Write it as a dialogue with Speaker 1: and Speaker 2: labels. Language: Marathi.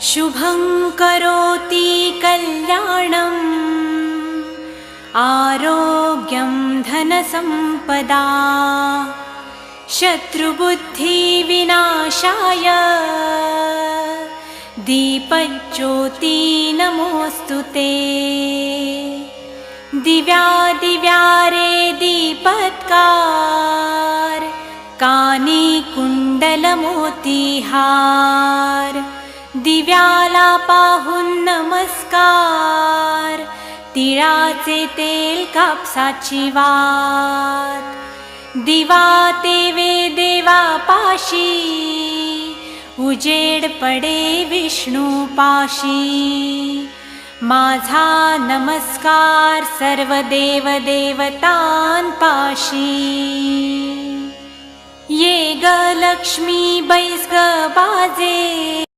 Speaker 1: शुभं करोति कल्याणम् आरोग्यं धनसम्पदा शत्रुबुद्धिविनाशाय दीपज्योति नमोऽस्तुते। दिव्यादिव्यारे दीपत्कार कानी कुंडलमोतीहार दिव्याला पाहून नमस्कार तिळाचे तेल कापसाची वात दिवा तेवे देवा पाशी उजेड पडे विष्णू पाशी माझा नमस्कार सर्व देव देवतांपाशी। ये ग लक्ष्मी बैस ग बाजे